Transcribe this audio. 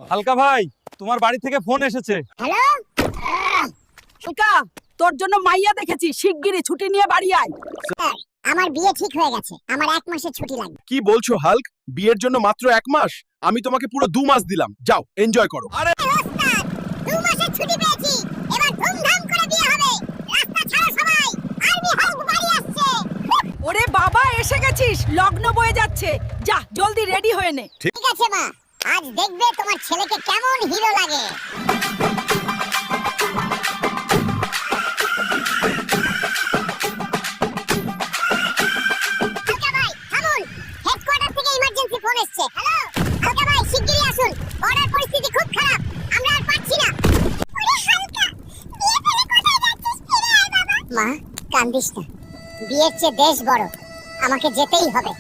হালকা ভাই, তোমার বাড়ি থেকে ফোন এসেছে। হ্যালো হালকা, তোর জন্য মাইয়া দেখেছি, শিগগিরই ছুটি নিয়ে বাড়ি আয়। স্যার, আমার বিয়ে ঠিক হয়ে গেছে, আমার 1 মাসের ছুটি লাগবে। কি বলছো হাল্ক? বিয়ের জন্য মাত্র 1 মাস? আমি তোমাকে পুরো 2 মাস দিলাম, যাও এনজয় করো। আরে ওস্তাদ, 2 মাসের ছুটি পেয়েছি, এবার ধুমধাম করে বিয়ে হবে। রাস্তা ছাড়ো সবাই, আর্মি হাল্ক বাড়ি আসছে। ওরে বাবা, এসে গেছিস, লগ্ন বয়ে যাচ্ছে, যা জলদি রেডি হয়ে নে। ঠিক আছে মা, আজ দেখবে তোমার ছেলেকে কেমন হিরো লাগে। ফোন এসেছে। হ্যালো হালকা ভাই, শিগগিরই আসুন, বর্ডার পরিস্থিতি খুব খারাপ, আমরা আর পাচ্ছি না। ওরে হালকা, বিয়ে ফেলে কোথায় যাচ্ছিস? ফিরে আয় বাবা। মা কান্দিস না, বিয়ের চেয়ে দেশ বড়, আমাকে যেতেই হবে।